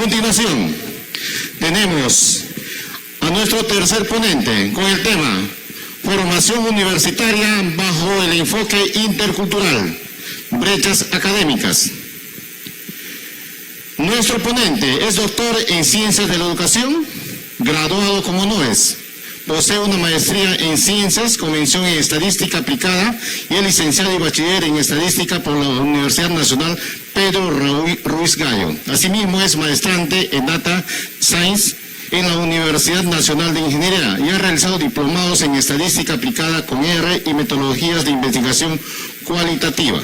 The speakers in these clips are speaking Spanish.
continuación, tenemos a nuestro tercer ponente con el tema Formación universitaria bajo el enfoque intercultural, brechas académicas. Nuestro ponente es doctor en Ciencias de la Educación, graduado con honores. Posee una maestría en Ciencias con mención en Estadística Aplicada y es licenciado y bachiller en Estadística por la Universidad Nacional Pedro Ruiz Gallo. Asimismo es maestrante en Data Science en la Universidad Nacional de Ingeniería y ha realizado diplomados en Estadística Aplicada con R y metodologías de investigación cualitativa.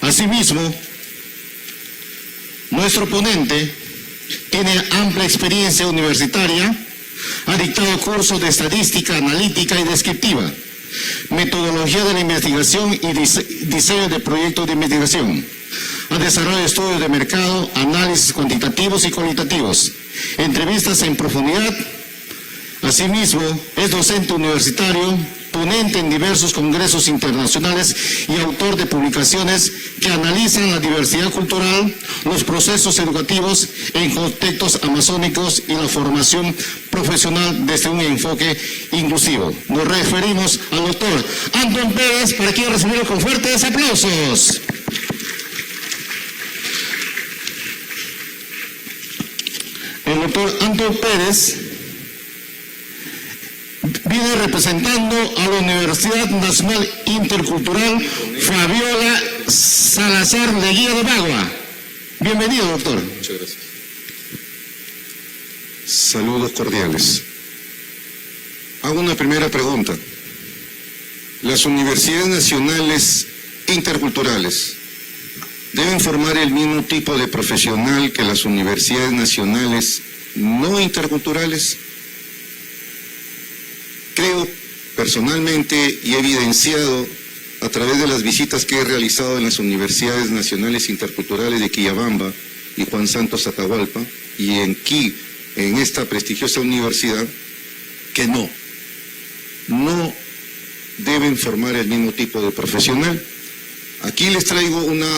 Asimismo, nuestro ponente tiene amplia experiencia universitaria, ha dictado cursos de estadística analítica y descriptiva, metodología de la investigación y diseño de proyectos de investigación. Ha desarrollado estudios de mercado, análisis cuantitativos y cualitativos, entrevistas en profundidad. Asimismo, es docente universitario, ponente en diversos congresos internacionales y autor de publicaciones que analizan la diversidad cultural, los procesos educativos en contextos amazónicos y la formación profesional desde un enfoque inclusivo. Nos referimos al doctor Antón Pérez, para quien recibirlo con fuertes aplausos. El doctor Antón Pérez viene representando a la Universidad Nacional Intercultural Fabiola Salazar Leguía de Bagua. Bienvenido, doctor. Muchas gracias. Saludos cordiales. Hago una primera pregunta. ¿Las universidades nacionales interculturales deben formar el mismo tipo de profesional que las universidades nacionales no interculturales? Creo personalmente y he evidenciado a través de las visitas que he realizado en las universidades nacionales interculturales de Quillabamba y Juan Santos Atahualpa y en esta prestigiosa universidad, que no deben formar el mismo tipo de profesional. Aquí les traigo una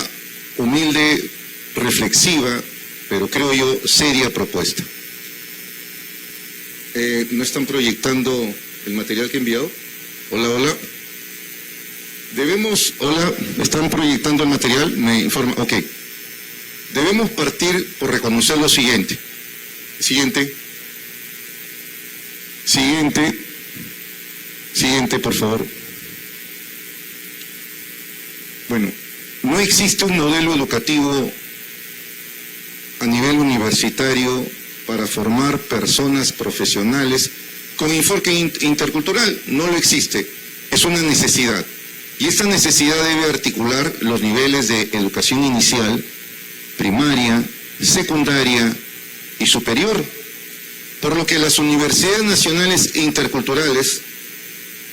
humilde, reflexiva, pero creo yo seria propuesta. ¿No están proyectando el material que he enviado? Hola, hola. Hola, ¿están proyectando el material? Me informa, ok. Debemos partir por reconocer lo siguiente. Siguiente, por favor. Bueno, no existe un modelo educativo a nivel universitario para formar personas profesionales con enfoque intercultural. No lo existe, es una necesidad. Y esta necesidad debe articular los niveles de educación inicial, primaria, secundaria y superior. Por lo que las universidades nacionales interculturales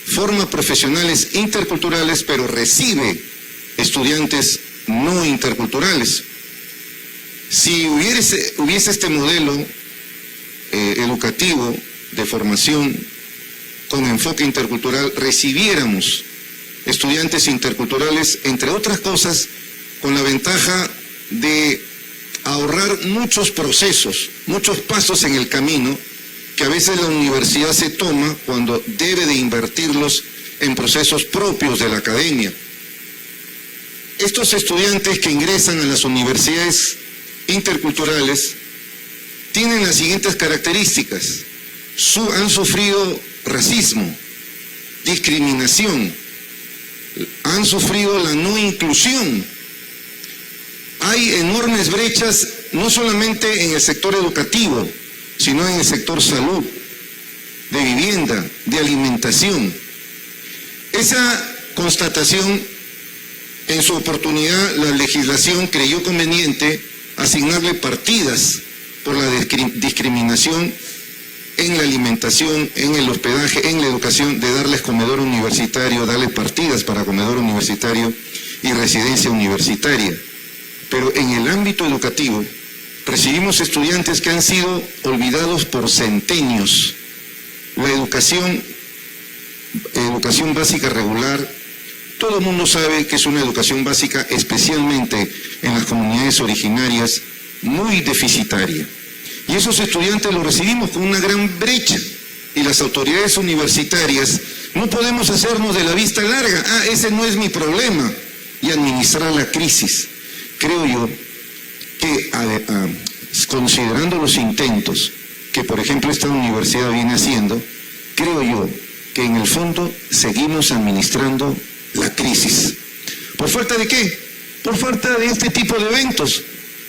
forman profesionales interculturales, pero recibe estudiantes no interculturales. Si hubiese este modelo educativo de formación con enfoque intercultural, recibiéramos estudiantes interculturales, entre otras cosas, con la ventaja de ahorrar muchos procesos, muchos pasos en el camino que a veces la universidad se toma cuando debe de invertirlos en procesos propios de la academia. Estos estudiantes que ingresan a las universidades interculturales tienen las siguientes características. Han sufrido racismo, discriminación, han sufrido la no inclusión. Hay enormes brechas, no solamente en el sector educativo, sino en el sector salud, de vivienda, de alimentación. Esa constatación, en su oportunidad, la legislación creyó conveniente asignarle partidas por la discriminación en la alimentación, en el hospedaje, en la educación, de darles comedor universitario, darles partidas para comedor universitario y residencia universitaria. Pero en el ámbito educativo recibimos estudiantes que han sido olvidados por centenios. La educación básica regular, todo el mundo sabe que es una educación básica, especialmente en las comunidades originarias, muy deficitaria. Y esos estudiantes los recibimos con una gran brecha. Y las autoridades universitarias no podemos hacernos de la vista larga. Ese no es mi problema. Y administrar la crisis. Creo yo que, considerando los intentos que, por ejemplo, esta universidad viene haciendo, creo yo que en el fondo seguimos administrando la crisis. ¿Por falta de qué? Por falta de este tipo de eventos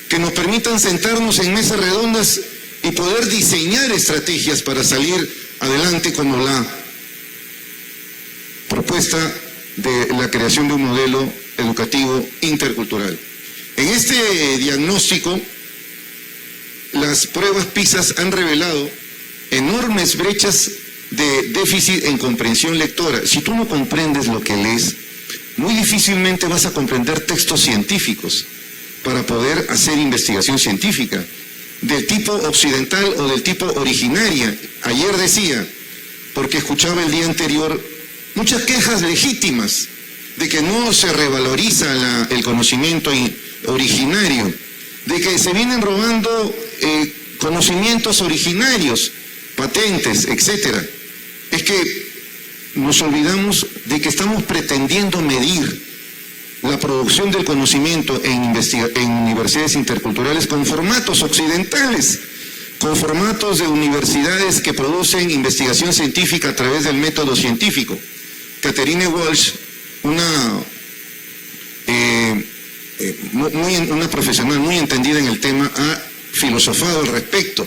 que nos permitan sentarnos en mesas redondas y poder diseñar estrategias para salir adelante, como la propuesta de la creación de un modelo educativo intercultural. En este diagnóstico, las pruebas PISA han revelado enormes brechas de déficit en comprensión lectora. Si tú no comprendes lo que lees, muy difícilmente vas a comprender textos científicos para poder hacer investigación científica del tipo occidental o del tipo originaria. Ayer decía, porque escuchaba el día anterior muchas quejas legítimas de que no se revaloriza el conocimiento originario, de que se vienen robando conocimientos originarios, patentes, etcétera. Es que nos olvidamos de que estamos pretendiendo medir la producción del conocimiento en universidades interculturales con formatos occidentales, con formatos de universidades que producen investigación científica a través del método científico. Catherine Walsh, una profesional muy entendida en el tema, ha filosofado al respecto.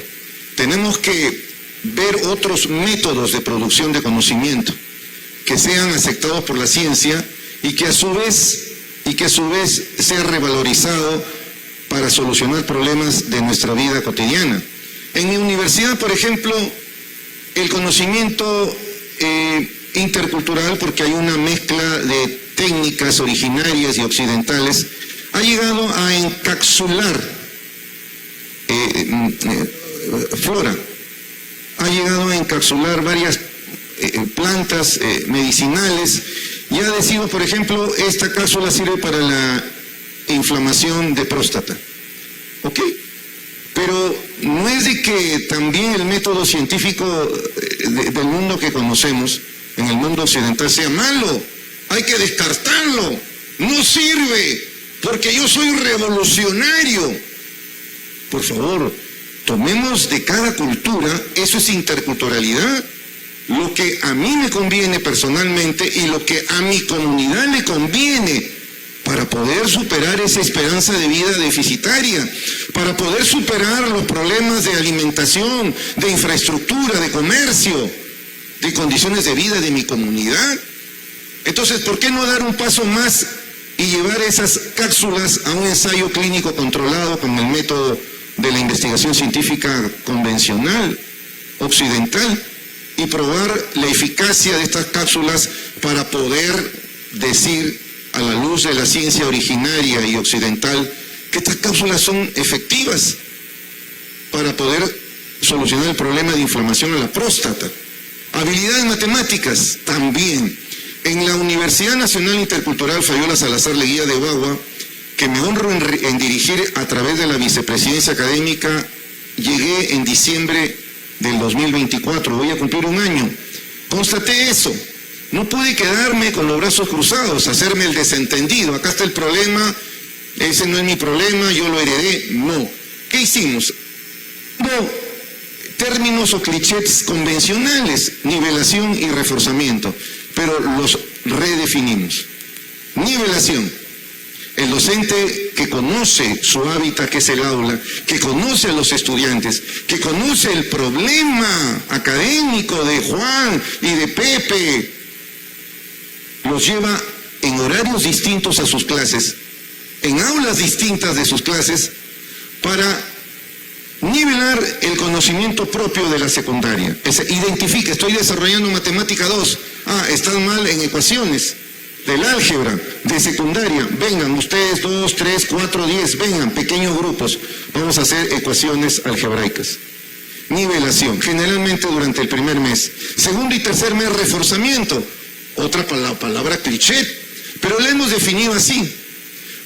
Tenemos que ver otros métodos de producción de conocimiento que sean aceptados por la ciencia y que a su vez sea revalorizado para solucionar problemas de nuestra vida cotidiana. En mi universidad, por ejemplo, el conocimiento intercultural, porque hay una mezcla de técnicas originarias y occidentales, ha llegado a encapsular flora, ha llegado a encapsular varias plantas medicinales, y ha decidido, por ejemplo, esta cápsula sirve para la inflamación de próstata. ¿Ok? Pero no es de que también el método científico del mundo que conocemos, en el mundo occidental, sea malo. Hay que descartarlo. No sirve, porque yo soy revolucionario. Por favor, tomemos de cada cultura, eso es interculturalidad, lo que a mí me conviene personalmente y lo que a mi comunidad le conviene, para poder superar esa esperanza de vida deficitaria, para poder superar los problemas de alimentación, de infraestructura, de comercio, de condiciones de vida de mi comunidad. Entonces, ¿por qué no dar un paso más y llevar esas cápsulas a un ensayo clínico controlado con el método de la investigación científica convencional, occidental, y probar la eficacia de estas cápsulas para poder decir, a la luz de la ciencia originaria y occidental, que estas cápsulas son efectivas para poder solucionar el problema de inflamación a la próstata? Habilidades matemáticas también. En la Universidad Nacional Intercultural Fabiola Salazar Leguía de Bagua, que me honro en dirigir a través de la vicepresidencia académica, llegué en diciembre del 2024, voy a cumplir un año. Constaté eso. No pude quedarme con los brazos cruzados, hacerme el desentendido. Acá está el problema, ese no es mi problema, yo lo heredé. No. ¿Qué hicimos? No, términos o clichés convencionales, nivelación y reforzamiento, pero los redefinimos. Nivelación. El docente que conoce su hábitat, que es el aula, que conoce a los estudiantes, que conoce el problema académico de Juan y de Pepe, los lleva en horarios distintos a sus clases, en aulas distintas de sus clases, para nivelar el conocimiento propio de la secundaria. Identifica, estoy desarrollando matemática 2, están mal en ecuaciones del álgebra, de secundaria, vengan ustedes 2, 3, 4, 10, vengan, pequeños grupos, vamos a hacer ecuaciones algebraicas. Nivelación, generalmente durante el primer mes. Segundo y tercer mes, reforzamiento, otra palabra cliché, pero la hemos definido así,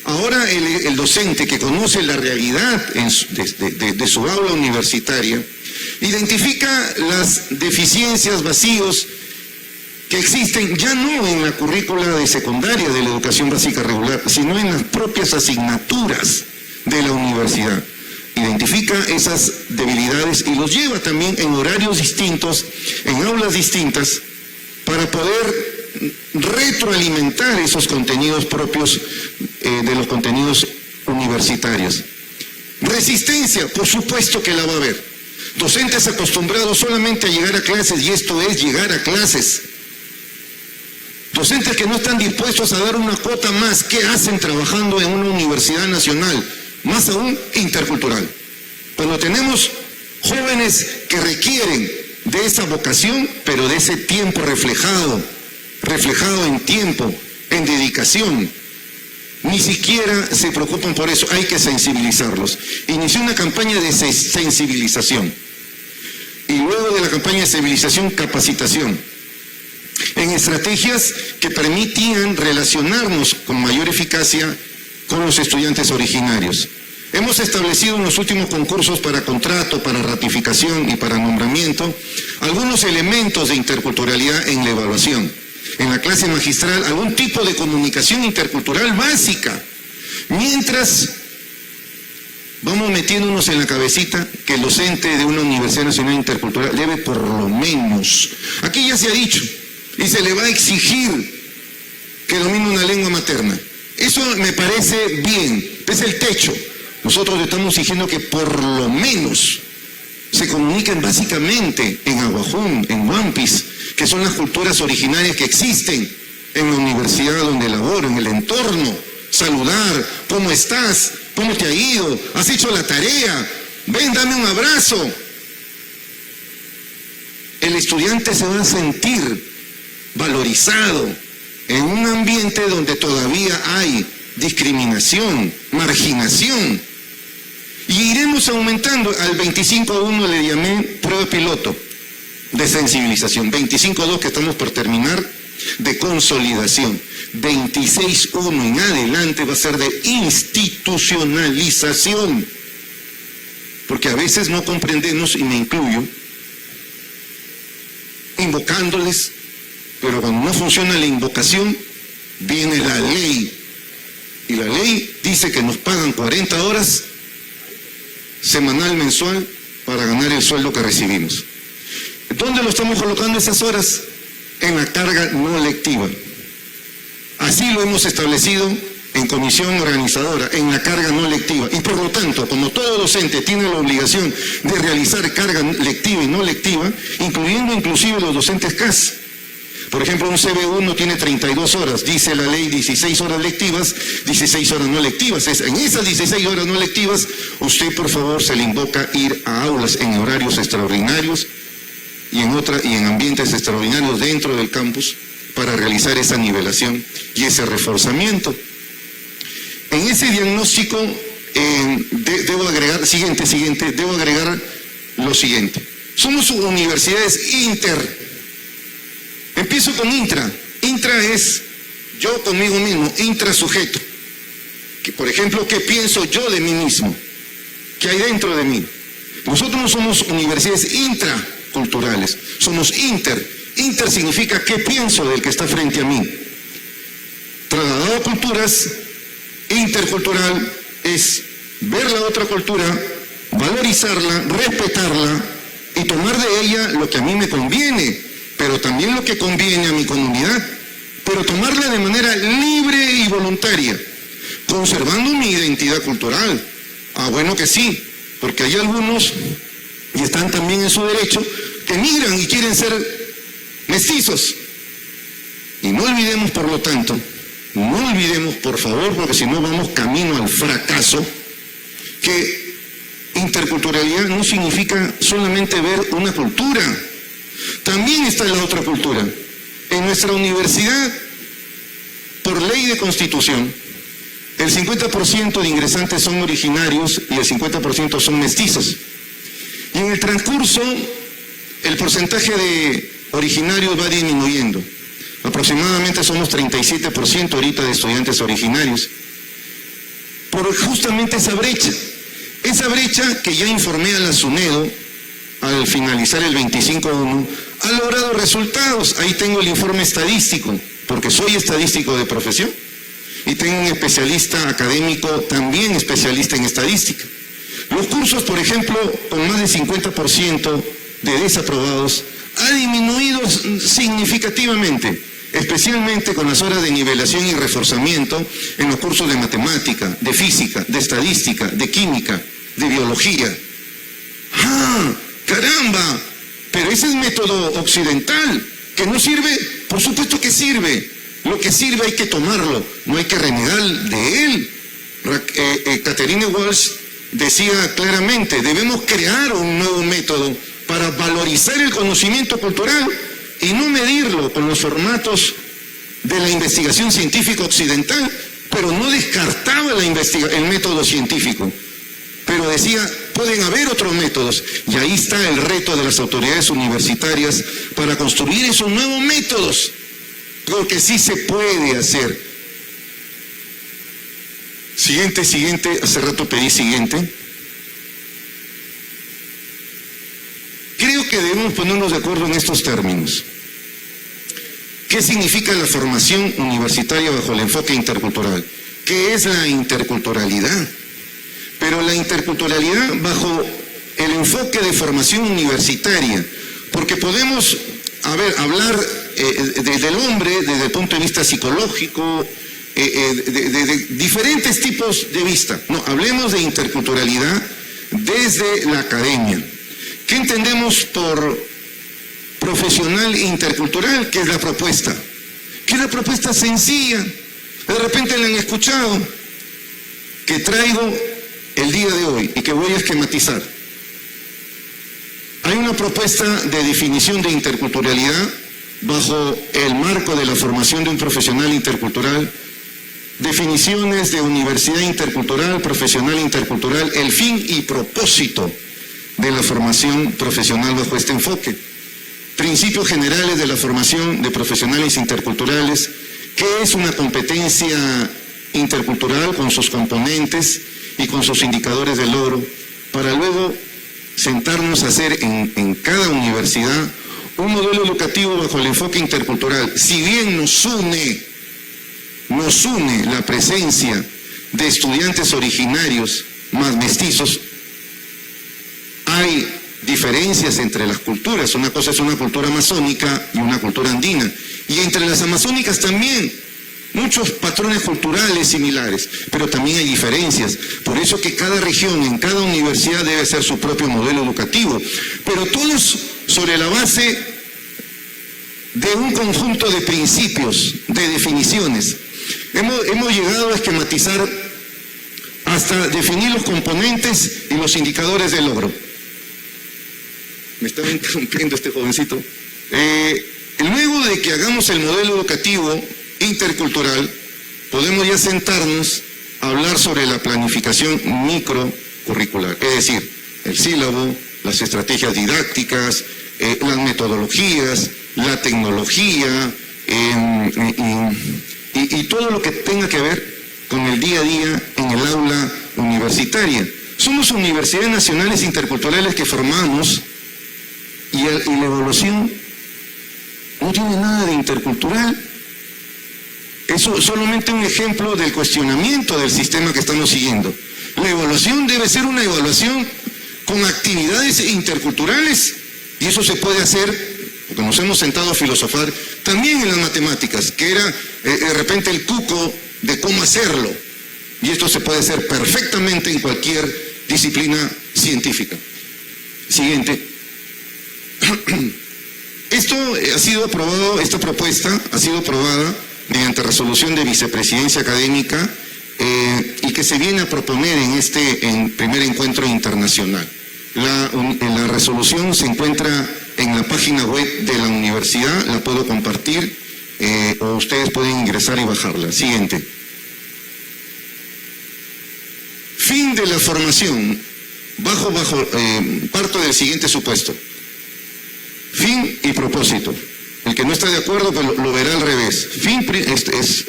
Ahora el docente que conoce la realidad de su aula universitaria identifica las deficiencias, vacíos que existen ya no en la currícula de secundaria de la educación básica regular, sino en las propias asignaturas de la universidad. Identifica esas debilidades y los lleva también en horarios distintos, en aulas distintas, para poder retroalimentar esos contenidos propios de los contenidos universitarios. Resistencia, por supuesto que la va a haber. Docentes acostumbrados solamente a llegar a clases, y esto es llegar a clases. Docentes que no están dispuestos a dar una cuota más. ¿Qué hacen trabajando en una universidad nacional? Más aún, intercultural. Cuando tenemos jóvenes que requieren de esa vocación, pero de ese tiempo reflejado en tiempo, en dedicación, ni siquiera se preocupan por eso. Hay que sensibilizarlos. Inició una campaña de sensibilización y luego de la campaña de sensibilización, capacitación en estrategias que permitían relacionarnos con mayor eficacia con los estudiantes originarios. Hemos establecido en los últimos concursos para contrato, para ratificación y para nombramiento algunos elementos de interculturalidad en la evaluación. En la clase magistral, algún tipo de comunicación intercultural básica, mientras vamos metiéndonos en la cabecita que el docente de una Universidad Nacional Intercultural debe por lo menos, aquí ya se ha dicho, y se le va a exigir que domine una lengua materna. Eso me parece bien, es el techo. Nosotros estamos exigiendo que por lo menos se comuniquen básicamente en aguajún, en huampis, que son las culturas originarias que existen en la universidad donde laboro, en el entorno. Saludar, ¿cómo estás? ¿Cómo te ha ido? ¿Has hecho la tarea? Ven, dame un abrazo. El estudiante se va a sentir valorizado en un ambiente donde todavía hay discriminación, marginación. Y iremos aumentando. Al 25.1 le llamé prueba piloto de sensibilización. 25.2 que estamos por terminar, de consolidación. 26.1 en adelante va a ser de institucionalización. Porque a veces no comprendemos, y me incluyo, invocándoles, pero cuando no funciona la invocación, viene la ley. Y la ley dice que nos pagan 40 horas semanal, mensual, para ganar el sueldo que recibimos. ¿Dónde lo estamos colocando esas horas? En la carga no lectiva. Así lo hemos establecido en comisión organizadora, en la carga no lectiva. Y por lo tanto, como todo docente tiene la obligación de realizar carga lectiva y no lectiva, incluyendo inclusive los docentes CAS. Por ejemplo, un CB1 tiene 32 horas, dice la ley 16 horas lectivas, 16 horas no lectivas. En esas 16 horas no lectivas, usted por favor se le invoca ir a aulas en horarios extraordinarios y en ambientes extraordinarios dentro del campus para realizar esa nivelación y ese reforzamiento. En ese diagnóstico debo agregar lo siguiente. Somos universidades Empiezo con intra. Intra es yo conmigo mismo, intrasujeto. Que, por ejemplo, ¿qué pienso yo de mí mismo? ¿Qué hay dentro de mí? Nosotros no somos universidades intraculturales, somos inter. Inter significa qué pienso del que está frente a mí. Trasladado a culturas, intercultural es ver la otra cultura, valorizarla, respetarla y tomar de ella lo que a mí me conviene, pero también lo que conviene a mi comunidad, pero tomarla de manera libre y voluntaria, conservando mi identidad cultural. Bueno que sí, porque hay algunos, y están también en su derecho, que migran y quieren ser mestizos. Y no olvidemos, por lo tanto, no olvidemos, por favor, porque si no vamos camino al fracaso, que interculturalidad no significa solamente ver una cultura. También está la otra cultura. En nuestra universidad, por ley de constitución, el 50% de ingresantes son originarios y el 50% son mestizos. Y en el transcurso, el porcentaje de originarios va disminuyendo. Aproximadamente somos 37% ahorita de estudiantes originarios. por justamente esa brecha. Esa brecha que ya informé a la SUNEDO al finalizar el 25-1, ha logrado resultados. Ahí tengo el informe estadístico, porque soy estadístico de profesión, y tengo un especialista académico, también especialista en estadística. Los cursos, por ejemplo, con más del 50% de desaprobados, ha disminuido significativamente, especialmente con las horas de nivelación y reforzamiento en los cursos de matemática, de física, de estadística, de química, de biología. ¡Ah! ¡Caramba! Pero ese es método occidental, que no sirve. Por supuesto que sirve. Lo que sirve hay que tomarlo, no hay que renegar de él. Catherine Walsh decía claramente, debemos crear un nuevo método para valorizar el conocimiento cultural y no medirlo con los formatos de la investigación científica occidental, pero no descartaba el método científico. Pero decía, pueden haber otros métodos, y ahí está el reto de las autoridades universitarias para construir esos nuevos métodos, porque sí se puede hacer. Siguiente, hace rato pedí siguiente. Creo que debemos ponernos de acuerdo en estos términos. ¿Qué significa la formación universitaria bajo el enfoque intercultural? ¿Qué es la interculturalidad? Pero la interculturalidad bajo el enfoque de formación universitaria, porque podemos hablar del hombre desde el punto de vista psicológico, de diferentes tipos de vista. No, hablemos de interculturalidad desde la academia. ¿Qué entendemos por profesional intercultural? ¿Qué es la propuesta? ¿Qué es la propuesta sencilla? De repente la han escuchado, que traigo el día de hoy y que voy a esquematizar. Hay una propuesta de definición de interculturalidad bajo el marco de la formación de un profesional intercultural, definiciones de universidad intercultural, profesional intercultural, el fin y propósito de la formación profesional bajo este enfoque, principios generales de la formación de profesionales interculturales, qué es una competencia intercultural con sus componentes y con sus indicadores de logro, para luego sentarnos a hacer en cada universidad un modelo educativo bajo el enfoque intercultural. Si bien nos une la presencia de estudiantes originarios más mestizos, hay diferencias entre las culturas. Una cosa es una cultura amazónica y una cultura andina, y entre las amazónicas también muchos patrones culturales similares, pero también hay diferencias. Por eso que cada región, en cada universidad debe ser su propio modelo educativo, pero todos sobre la base de un conjunto de principios, de definiciones. Hemos llegado a esquematizar hasta definir los componentes y los indicadores de logro. Me estaba interrumpiendo este jovencito. Luego de que hagamos el modelo educativo intercultural, podemos ya sentarnos a hablar sobre la planificación microcurricular, es decir, el sílabo, las estrategias didácticas, las metodologías, la tecnología y todo lo que tenga que ver con el día a día en el aula universitaria. Somos universidades nacionales interculturales que formamos y la evaluación no tiene nada de intercultural. Eso es solamente un ejemplo del cuestionamiento del sistema que estamos siguiendo. La evaluación debe ser una evaluación con actividades interculturales, y eso se puede hacer, porque nos hemos sentado a filosofar, también en las matemáticas, que era de repente el cuco de cómo hacerlo, y esto se puede hacer perfectamente en cualquier disciplina científica. Siguiente. Esto ha sido aprobado, esta propuesta ha sido aprobada mediante resolución de vicepresidencia académica y que se viene a proponer en primer encuentro internacional. La resolución se encuentra en la página web de la universidad, la puedo compartir o ustedes pueden ingresar y bajarla. Siguiente. Fin de la formación. Parto del siguiente supuesto. Fin y propósito. El que no está de acuerdo pues lo verá al revés. Fin es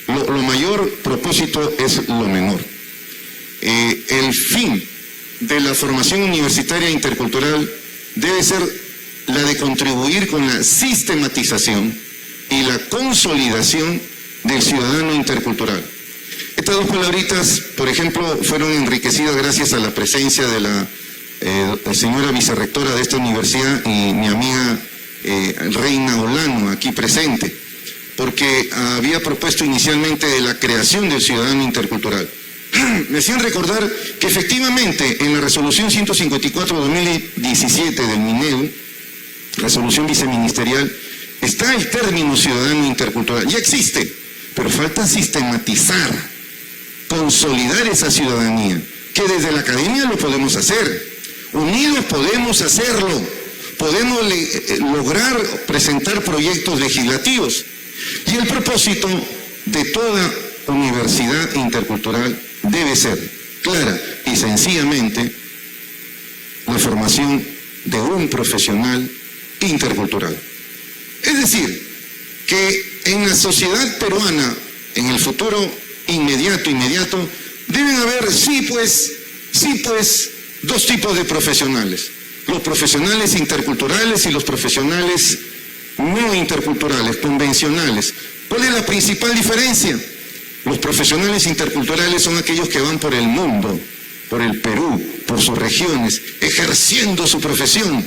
lo mayor, propósito es lo menor. el fin de la formación universitaria intercultural debe ser la de contribuir con la sistematización y la consolidación del ciudadano intercultural. Estas dos palabritas, por ejemplo, fueron enriquecidas gracias a la presencia de la señora vicerrectora de esta universidad y mi amiga Reina Olano, aquí presente, porque había propuesto inicialmente de la creación del ciudadano intercultural. Me hacían recordar que efectivamente en la resolución 154/2017 del MINEDU, resolución viceministerial, está el término ciudadano intercultural, ya existe, pero falta sistematizar, consolidar esa ciudadanía, que desde la academia lo podemos hacer, unidos podemos hacerlo, podemos lograr presentar proyectos legislativos, y el propósito de toda universidad intercultural debe ser, clara y sencillamente, la formación de un profesional intercultural. Es decir, que en la sociedad peruana, en el futuro inmediato, deben haber, sí pues, dos tipos de profesionales. Los profesionales interculturales y los profesionales no interculturales, convencionales. ¿Cuál es la principal diferencia? Los profesionales interculturales son aquellos que van por el mundo, por el Perú, por sus regiones, ejerciendo su profesión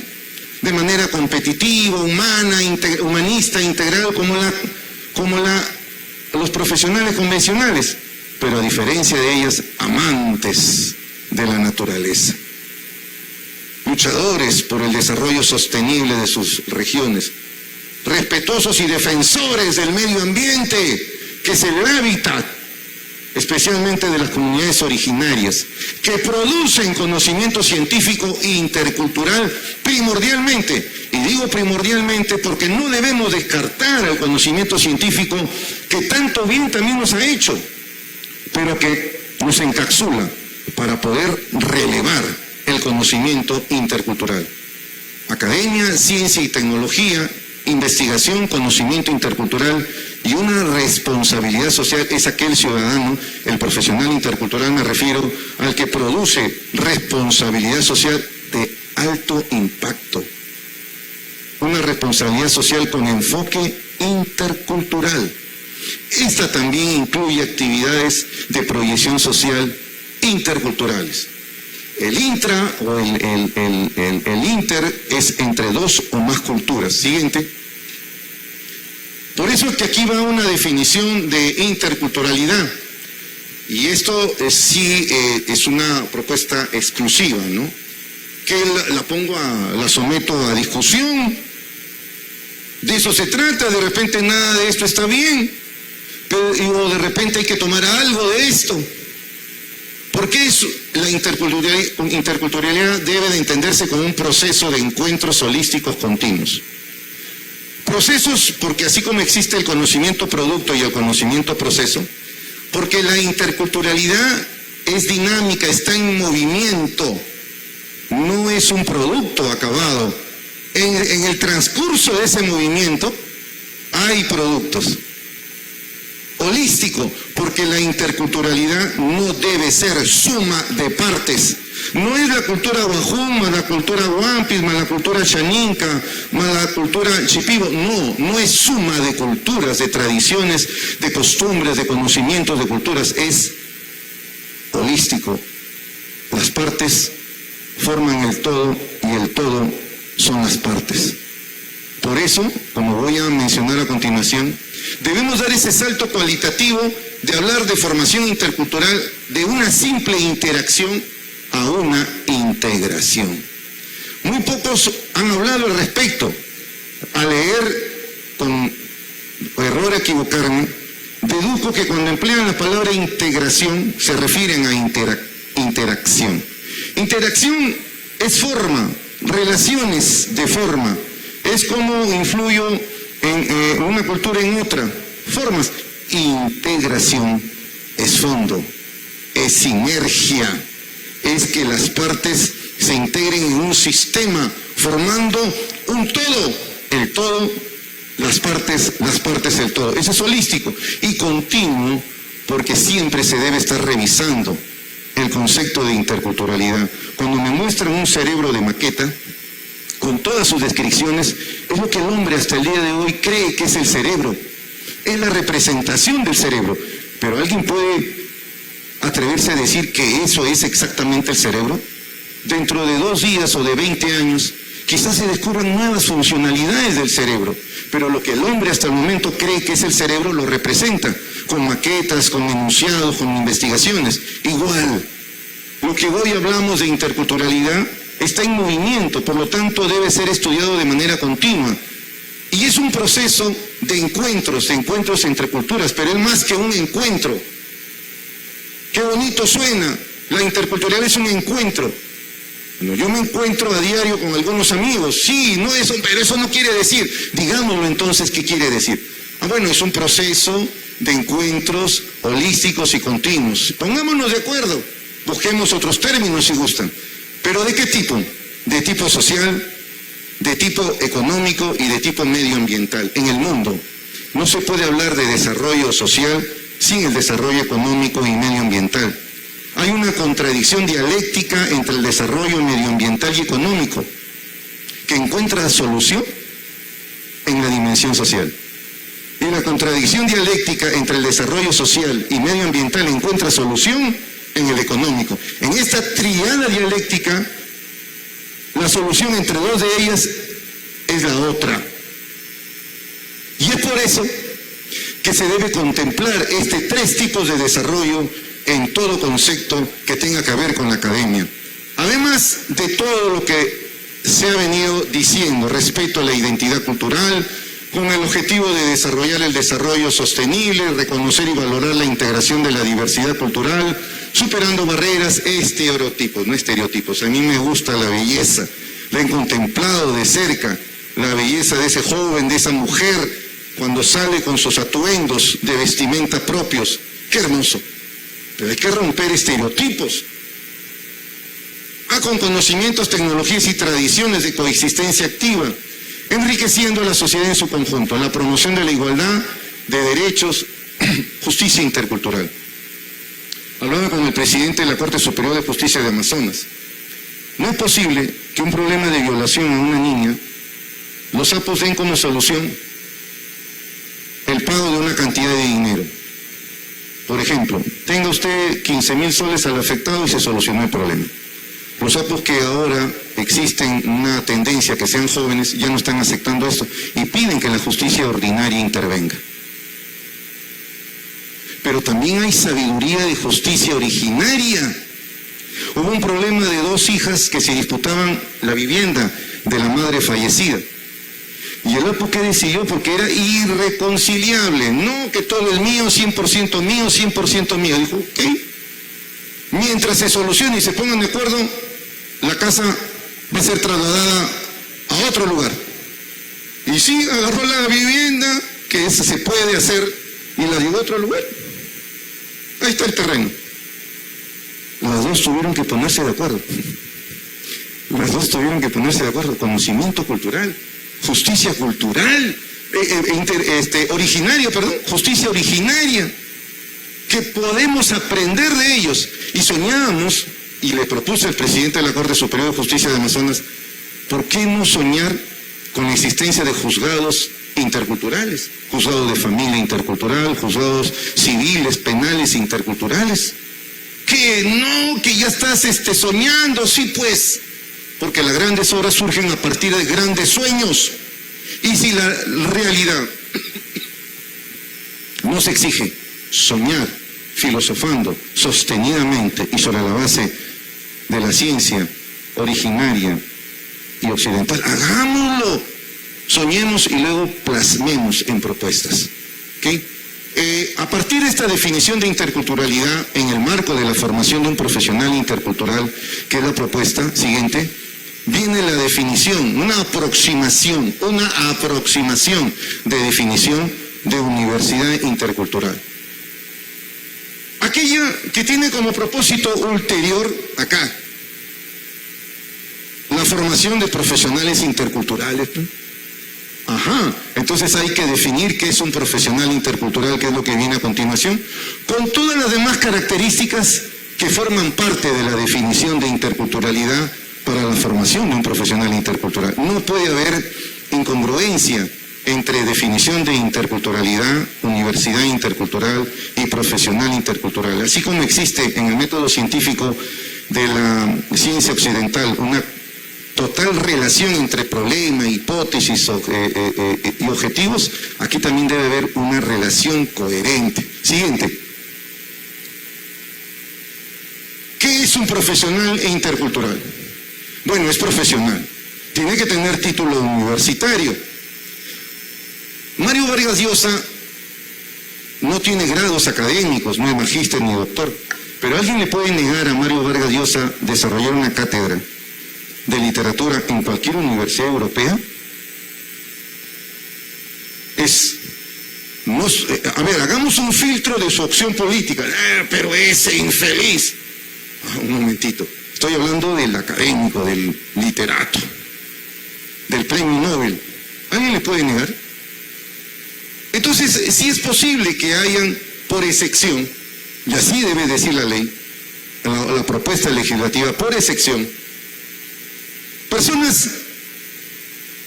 de manera competitiva, humana, humanista, integral, como los profesionales convencionales, pero a diferencia de ellas, amantes de la naturaleza, luchadores por el desarrollo sostenible de sus regiones, respetuosos y defensores del medio ambiente, que es el hábitat, especialmente de las comunidades originarias, que producen conocimiento científico e intercultural primordialmente. Y digo primordialmente porque no debemos descartar el conocimiento científico que tanto bien también nos ha hecho, pero que nos encapsula para poder relevar el conocimiento intercultural. Academia, ciencia y tecnología, investigación, conocimiento intercultural y una responsabilidad social es aquel ciudadano, el profesional intercultural me refiero, al que produce responsabilidad social de alto impacto. Una responsabilidad social con enfoque intercultural. Esta también incluye actividades de proyección social interculturales. El intra o el inter es entre dos o más culturas. Siguiente. Por eso es que aquí va una definición de interculturalidad. Y esto sí es una propuesta exclusiva, ¿no? Que la someto a discusión. De eso se trata, de repente nada de esto está bien, o de repente hay que tomar algo de esto. Porque la interculturalidad debe de entenderse como un proceso de encuentros holísticos continuos. Procesos porque así como existe el conocimiento producto y el conocimiento proceso, porque la interculturalidad es dinámica, está en movimiento, no es un producto acabado. En el transcurso de ese movimiento hay productos. Holístico, porque la interculturalidad no debe ser suma de partes. No es la cultura Wajún, más la cultura Wampis, más la cultura Chaninca, más la cultura Chipibo. No es suma de culturas, de tradiciones, de costumbres, de conocimientos, de culturas. Es holístico. Las partes forman el todo y el todo son las partes. Por eso, como voy a mencionar a continuación, debemos dar ese salto cualitativo de hablar de formación intercultural, de una simple interacción a una integración. Muy pocos han hablado al respecto. Al leer, con error a equivocarme, deduzco que cuando emplean la palabra integración se refieren a interacción. Interacción es forma, relaciones de forma. Es como influyo en una cultura en otra. Formas. Integración es fondo, es sinergia, es que las partes se integren en un sistema, formando un todo. El todo, las partes, el todo. Eso es holístico y continuo, porque siempre se debe estar revisando el concepto de interculturalidad. Cuando me muestran un cerebro de maqueta, con todas sus descripciones, es lo que el hombre hasta el día de hoy cree que es el cerebro. Es la representación del cerebro. Pero ¿alguien puede atreverse a decir que eso es exactamente el cerebro? Dentro de 2 días o de 20 años, quizás se descubran nuevas funcionalidades del cerebro, pero lo que el hombre hasta el momento cree que es el cerebro lo representa, con maquetas, con enunciados, con investigaciones. Igual, lo que hoy hablamos de interculturalidad está en movimiento, por lo tanto debe ser estudiado de manera continua. Y es un proceso de encuentros entre culturas, pero es más que un encuentro. Qué bonito suena, la interculturalidad es un encuentro. Bueno, yo me encuentro a diario con algunos amigos, sí, no eso, pero eso no quiere decir, digámoslo entonces, ¿qué quiere decir? Bueno, es un proceso de encuentros holísticos y continuos. Pongámonos de acuerdo, busquemos otros términos si gustan, pero ¿de qué tipo? De tipo social, de tipo económico y de tipo medioambiental. En el mundo no se puede hablar de desarrollo social sin el desarrollo económico y medioambiental. Hay una contradicción dialéctica entre el desarrollo medioambiental y económico que encuentra solución en la dimensión social. Y la contradicción dialéctica entre el desarrollo social y medioambiental encuentra solución en el económico. En esta triada dialéctica, la solución entre 2 de ellas es la otra. Y es por eso que se debe contemplar 3 tipos de desarrollo en todo concepto que tenga que ver con la academia. Además de todo lo que se ha venido diciendo respecto a la identidad cultural, con el objetivo de desarrollar el desarrollo sostenible, reconocer y valorar la integración de la diversidad cultural, superando barreras, estereotipos, no estereotipos. A mí me gusta la belleza, la he contemplado de cerca, la belleza de ese joven, de esa mujer, cuando sale con sus atuendos de vestimenta propios. ¡Qué hermoso! Pero hay que romper estereotipos. Con conocimientos, tecnologías y tradiciones de coexistencia activa, enriqueciendo a la sociedad en su conjunto, la promoción de la igualdad de derechos, justicia intercultural. Hablaba con el presidente de la Corte Superior de Justicia de Amazonas. No es posible que un problema de violación a una niña, los sapos den como solución el pago de una cantidad de dinero. Por ejemplo, tenga usted 15.000 soles al afectado y se solucionó el problema. Los sapos que ahora existen una tendencia que sean jóvenes ya no están aceptando esto y piden que la justicia ordinaria intervenga. Pero también hay sabiduría de justicia originaria. Hubo un problema de 2 hijas que se disputaban la vivienda de la madre fallecida. Y el APO, ¿qué decidió? Porque era irreconciliable. No que todo es mío, 100% mío, 100% mío. Dijo, ok. Mientras se solucione y se pongan de acuerdo, la casa va a ser trasladada a otro lugar. Y sí, agarró la vivienda, que esa se puede hacer, y la llevó a otro lugar. Ahí está el terreno. Las 2 tuvieron que ponerse de acuerdo. Las 2 tuvieron que ponerse de acuerdo. Conocimiento cultural, justicia cultural, justicia originaria, que podemos aprender de ellos. Y soñábamos, y le propuse al presidente de la Corte Superior de Justicia de Amazonas, ¿por qué no soñar con la existencia de juzgados interculturales? Juzgados de familia intercultural, juzgados civiles, penales interculturales. Que no, que ya estás soñando, sí pues, porque las grandes obras surgen a partir de grandes sueños. Y si la realidad nos exige soñar, filosofando sostenidamente y sobre la base de la ciencia originaria y occidental, hagámoslo, soñemos y luego plasmemos en propuestas. ¿Okay? A partir de esta definición de interculturalidad en el marco de la formación de un profesional intercultural, que es la propuesta siguiente, viene la definición, una aproximación de definición de universidad intercultural. Aquella que tiene como propósito ulterior acá, la formación de profesionales interculturales. Entonces hay que definir qué es un profesional intercultural, que es lo que viene a continuación, con todas las demás características que forman parte de la definición de interculturalidad para la formación de un profesional intercultural. No puede haber incongruencia entre definición de interculturalidad, universidad intercultural y profesional intercultural. Así como existe en el método científico de la ciencia occidental una total relación entre problema, hipótesis y objetivos, aquí también debe haber una relación coherente. Siguiente. ¿Qué es un profesional intercultural? Bueno, es profesional. Tiene que tener título universitario. Mario Vargas Llosa no tiene grados académicos, no es magíster ni doctor, pero ¿alguien le puede negar a Mario Vargas Llosa desarrollar una cátedra de literatura en cualquier universidad europea? A ver, hagamos un filtro de su opción política. Pero ese infeliz. Un momentito. Estoy hablando del académico, del literato, del premio Nobel. ¿Alguien le puede negar? Entonces, sí es posible que hayan, por excepción, y así debe decir la ley, la propuesta legislativa, por excepción, personas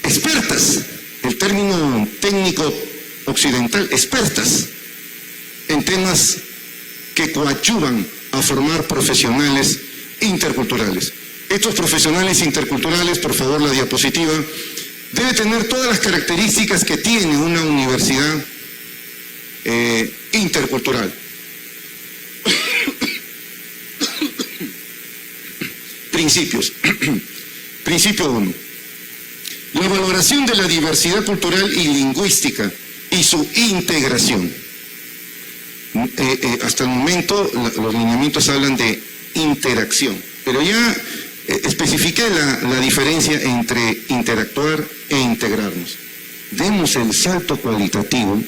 expertas, el término técnico occidental, expertas en temas que coadyuvan a formar profesionales interculturales. Estos profesionales interculturales, por favor la diapositiva, debe tener todas las características que tiene una universidad intercultural. Principios. Principio 1. La valoración de la diversidad cultural y lingüística y su integración. Hasta el momento los lineamientos hablan de interacción, pero ya especifiqué la diferencia entre interactuar e integrarnos. Demos el salto cualitativo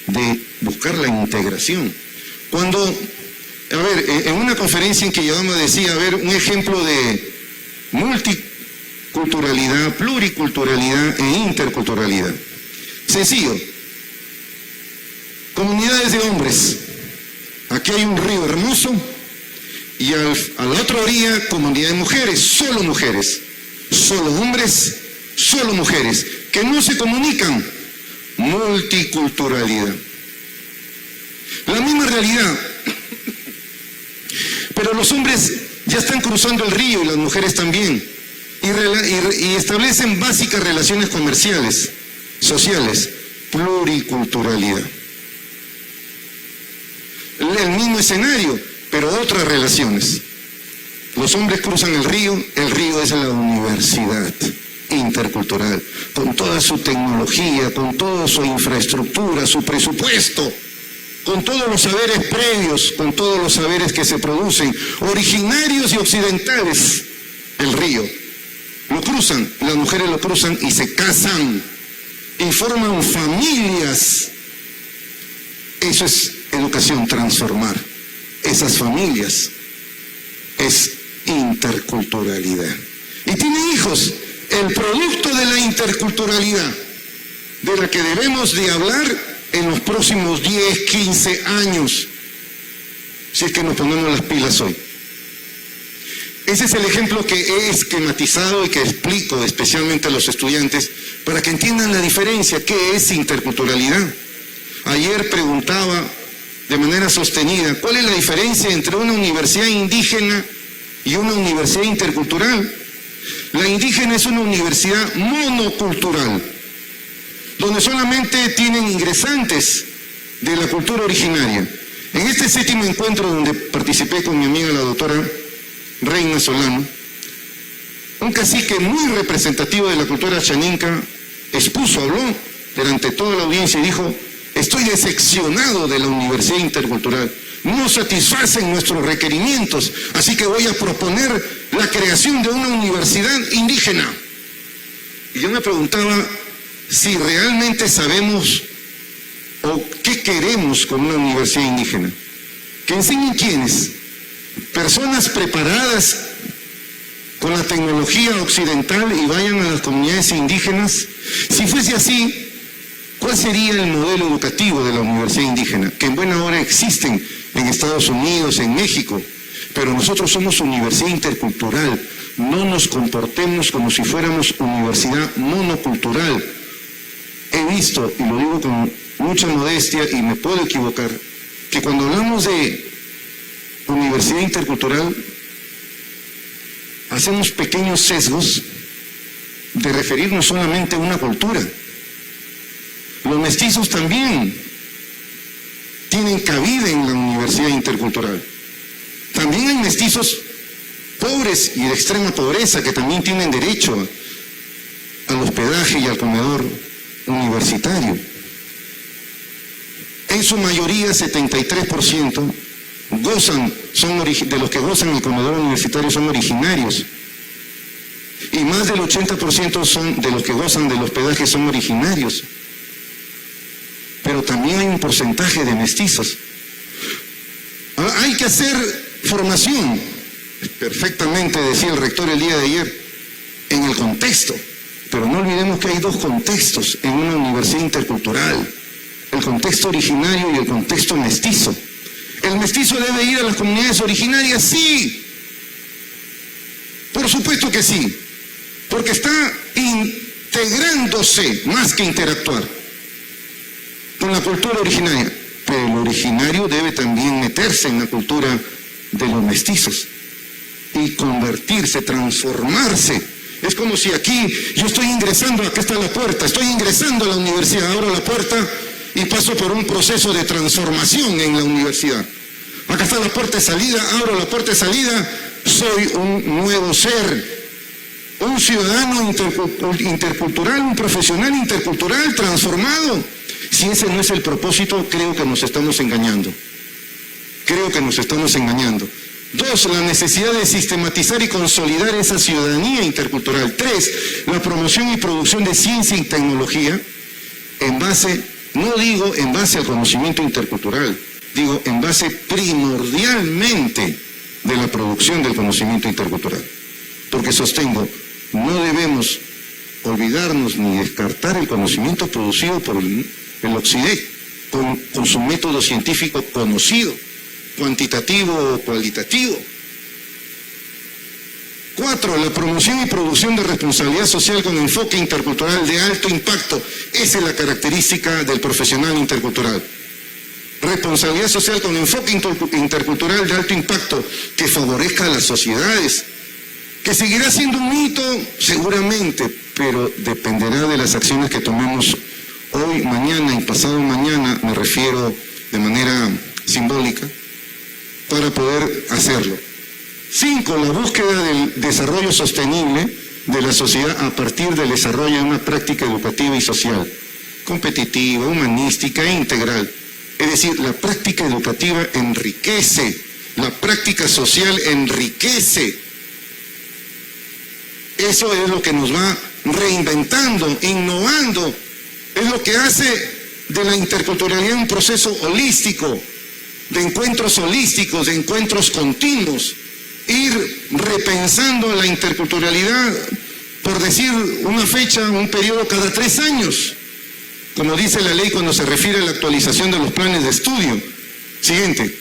de buscar la integración. Cuando, en una conferencia en que Yadama decía, un ejemplo de multiculturalidad, pluriculturalidad e interculturalidad. Sencillo. Comunidades de hombres. Aquí hay un río hermoso y a la otra orilla comunidad de mujeres, solo hombres, solo mujeres, que no se comunican. Multiculturalidad. La misma realidad. Pero los hombres ya están cruzando el río y las mujeres también. Y establecen básicas relaciones comerciales, sociales. Pluriculturalidad. El mismo escenario, pero otras relaciones. Los hombres cruzan el río es la universidad intercultural, con toda su tecnología, con toda su infraestructura, su presupuesto, con todos los saberes previos, con todos los saberes que se producen, originarios y occidentales. El río lo cruzan, las mujeres lo cruzan y se casan y forman familias. Eso es educación, transformar esas familias. Es interculturalidad. Y tienen hijos, el producto de la interculturalidad, de la que debemos de hablar en los próximos 10, 15 años, si es que nos ponemos las pilas hoy. Ese es el ejemplo que he esquematizado y que explico especialmente a los estudiantes para que entiendan la diferencia. ¿Qué es interculturalidad? Ayer preguntaba de manera sostenida, ¿cuál es la diferencia entre una universidad indígena y una universidad intercultural? La indígena es una universidad monocultural, donde solamente tienen ingresantes de la cultura originaria. En este 7º encuentro donde participé con mi amiga la doctora Reina Solano, un cacique muy representativo de la cultura chaninca habló delante de toda la audiencia y dijo: estoy decepcionado de la universidad intercultural, no satisfacen nuestros requerimientos, así que voy a proponer la creación de una universidad indígena. Y yo me preguntaba si realmente sabemos o qué queremos con una universidad indígena. ¿Que enseñen quiénes? Personas preparadas con la tecnología occidental y vayan a las comunidades indígenas. Si fuese así, ¿cuál sería el modelo educativo de la universidad indígena? Que en buena hora existen en Estados Unidos, en México. pero nosotros somos universidad intercultural. No nos comportemos como si fuéramos universidad monocultural. He visto, y lo digo con mucha modestia y me puedo equivocar, que cuando hablamos de universidad intercultural hacemos pequeños sesgos de referirnos solamente a una cultura. Los mestizos también tienen cabida en la universidad intercultural. También hay mestizos pobres y de extrema pobreza que también tienen derecho al hospedaje y al comedor universitario. En su mayoría, 73% de los que gozan el comedor universitario son originarios. Y más del 80% de los que gozan del hospedaje son originarios. Pero también hay un porcentaje de mestizos. Hay que hacer formación, perfectamente decía el rector el día de ayer, en el contexto. Pero no olvidemos que hay dos contextos en una universidad intercultural: el contexto originario y el contexto mestizo. ¿El mestizo debe ir a las comunidades originarias? Sí, por supuesto que sí, porque está integrándose más que interactuar con la cultura originaria. Pero el originario debe también meterse en la cultura de los mestizos y convertirse, transformarse. Es como si aquí yo estoy ingresando, acá está la puerta, estoy ingresando a la universidad, abro la puerta y paso por un proceso de transformación en la universidad. Acá está la puerta de salida, abro la puerta de salida, soy un nuevo ser, un ciudadano intercultural, un profesional intercultural transformado. Si ese no es el propósito, creo que nos estamos engañando. Creo que nos estamos engañando. 2, la necesidad de sistematizar y consolidar esa ciudadanía intercultural. 3, la promoción y producción de ciencia y tecnología en base, no digo en base al conocimiento intercultural, digo en base primordialmente de la producción del conocimiento intercultural. Porque sostengo, no debemos olvidarnos ni descartar el conocimiento producido por el Occidente con su método científico conocido, cuantitativo o cualitativo. 4, la promoción y producción de responsabilidad social con enfoque intercultural de alto impacto. Esa es la característica del profesional intercultural. Responsabilidad social con enfoque intercultural de alto impacto que favorezca a las sociedades, que seguirá siendo un mito seguramente, pero dependerá de las acciones que tomemos hoy, mañana y pasado mañana, me refiero de manera simbólica, para poder hacerlo. 5, la búsqueda del desarrollo sostenible de la sociedad a partir del desarrollo de una práctica educativa y social, competitiva, humanística e integral. Es decir, la práctica educativa enriquece, la práctica social enriquece. Eso es lo que nos va reinventando, innovando. Es lo que hace de la interculturalidad un proceso holístico, de encuentros holísticos, de encuentros continuos. Ir repensando la interculturalidad, por decir una fecha, un periodo cada 3 años. Como dice la ley cuando se refiere a la actualización de los planes de estudio. Siguiente.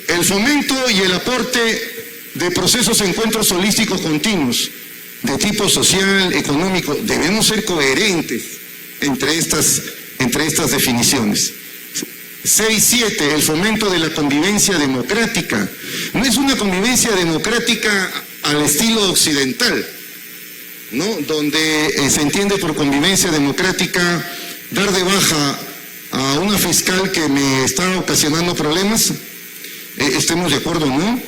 El fomento y el aporte de procesos de encuentros holísticos continuos, de tipo social, económico. Debemos ser coherentes entre estas definiciones. 6.7, el fomento de la convivencia democrática. No es una convivencia democrática al estilo occidental, ¿no? Donde se entiende por convivencia democrática dar de baja a una fiscal que me está ocasionando problemas, estemos de acuerdo, ¿no?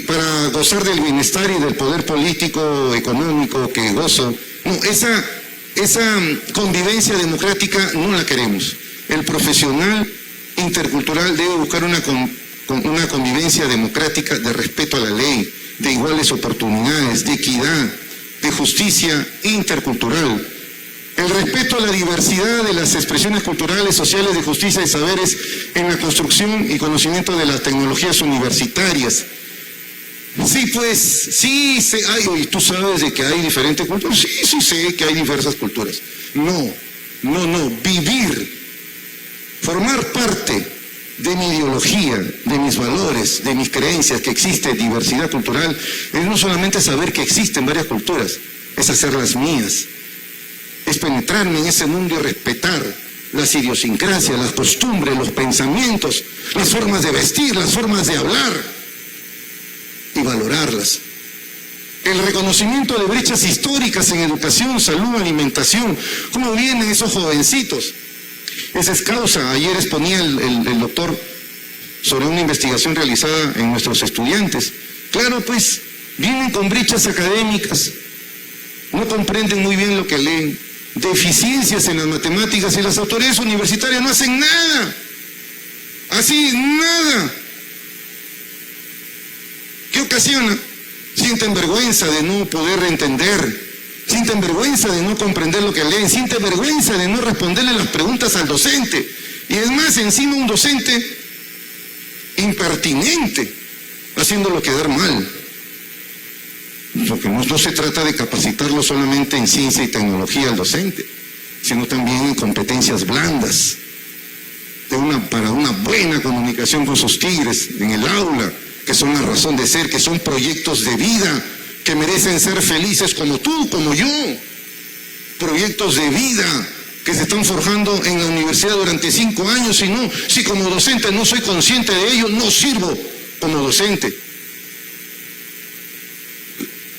Para gozar del bienestar y del poder político, económico que gozo. No, esa convivencia democrática no la queremos. El profesional intercultural debe buscar una convivencia democrática de respeto a la ley, de iguales oportunidades, de equidad, de justicia intercultural. El respeto a la diversidad de las expresiones culturales, sociales, de justicia y saberes en la construcción y conocimiento de las tecnologías universitarias. Sí, pues, sí, ¿tú sabes de que hay diferentes culturas? Sí, sé que hay diversas culturas. No no, vivir, formar parte de mi ideología, de mis valores, de mis creencias, que existe diversidad cultural, es no solamente saber que existen varias culturas, es hacer las mías, es penetrarme en ese mundo y respetar las idiosincrasias, las costumbres, los pensamientos, las formas de vestir, las formas de hablar y valorarlas. El reconocimiento de brechas históricas en educación, salud, alimentación. ¿Cómo vienen esos jovencitos? Esa es causa. Ayer exponía el doctor sobre una investigación realizada en nuestros estudiantes. Claro, pues, vienen con brechas académicas, no comprenden muy bien lo que leen, deficiencias en las matemáticas, y las autoridades universitarias no hacen nada. Así, nada. ¿Qué ocasiona? Sienten vergüenza de no poder entender, sienten vergüenza de no comprender lo que leen, sienten vergüenza de no responderle las preguntas al docente. Y es más, encima un docente impertinente, haciéndolo quedar mal. Porque no se trata de capacitarlo solamente en ciencia y tecnología al docente, sino también en competencias blandas, para una buena comunicación con sus tigres en el aula, que son la razón de ser, que son proyectos de vida, que merecen ser felices como tú, como yo. Proyectos de vida que se están forjando en la universidad durante 5 años, si como docente no soy consciente de ello, no sirvo como docente.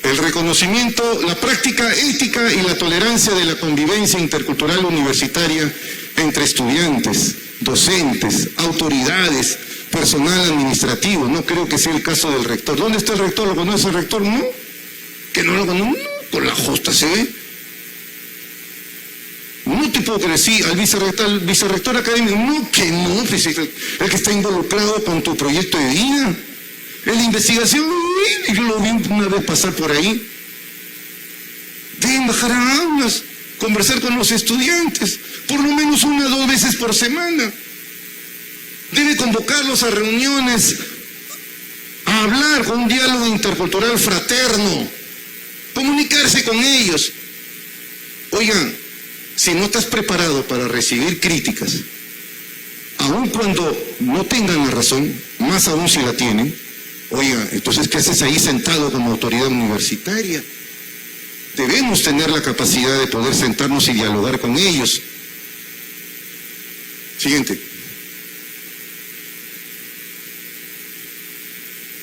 El reconocimiento, la práctica ética y la tolerancia de la convivencia intercultural universitaria entre estudiantes, docentes, autoridades, personal administrativo. No creo que sea el caso del rector. ¿Dónde está el rector? ¿Lo conoce el rector? No. ¿Que no lo conoce? No, por la justa se ve. No te puedo creer, sí, al vicerrector académico. No, que no, pues el que está involucrado con tu proyecto de vida. En la investigación, yo lo vi una vez pasar por ahí. Deben bajar a aulas, conversar con los estudiantes, por lo menos 1 o 2 veces por semana. Debe convocarlos a reuniones, a hablar con un diálogo intercultural fraterno, comunicarse con ellos. Oigan, si no estás preparado para recibir críticas, aun cuando no tengan la razón, más aún si la tienen, oiga, entonces ¿qué haces ahí sentado como autoridad universitaria? Debemos tener la capacidad de poder sentarnos y dialogar con ellos. Siguiente.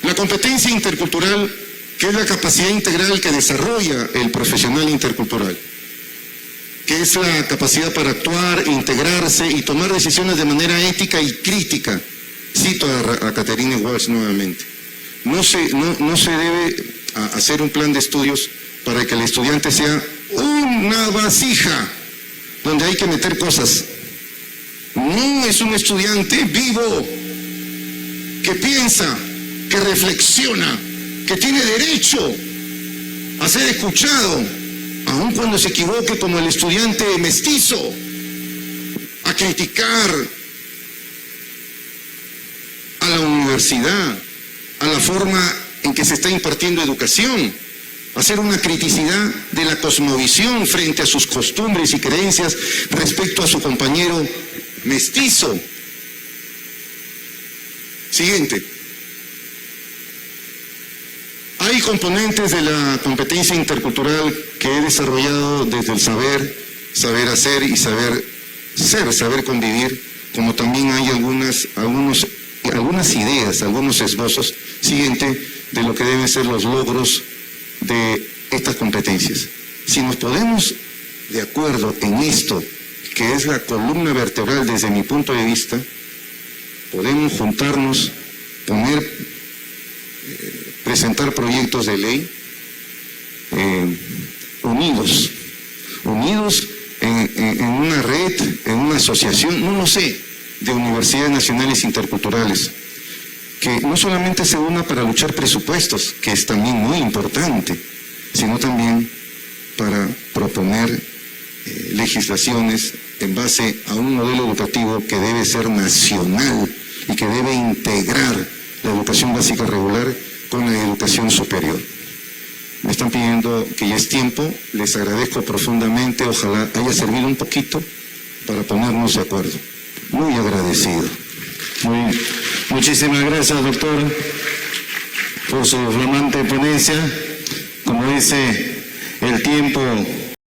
La competencia intercultural, que es la capacidad integral que desarrolla el profesional intercultural, que es la capacidad para actuar, integrarse y tomar decisiones de manera ética y crítica. Cito a Catherine Walsh nuevamente. No se debe hacer un plan de estudios para que el estudiante sea una vasija donde hay que meter cosas. No, es un estudiante vivo, que piensa, que reflexiona, que tiene derecho a ser escuchado, aun cuando se equivoque, como el estudiante mestizo, a criticar a la universidad, a la forma en que se está impartiendo educación, hacer una criticidad de la cosmovisión frente a sus costumbres y creencias respecto a su compañero mestizo. Siguiente. Hay componentes de la competencia intercultural que he desarrollado desde el saber hacer y saber ser, saber convivir, como también hay algunas ideas, algunos esbozos, siguiente, de lo que deben ser los logros de estas competencias. Si nos ponemos de acuerdo en esto, que es la columna vertebral desde mi punto de vista, podemos juntarnos, presentar proyectos de ley unidos en una red, en una asociación, no lo sé, de universidades nacionales interculturales, que no solamente se una para luchar presupuestos, que es también muy importante, sino también para proponer legislaciones en base a un modelo educativo que debe ser nacional y que debe integrar la educación básica regular con la educación superior. Me están pidiendo que ya es tiempo, les agradezco profundamente, ojalá haya servido un poquito para ponernos de acuerdo. Muy agradecido. Muy bien. Muchísimas gracias, doctor, por su flamante ponencia. Como dice, el tiempo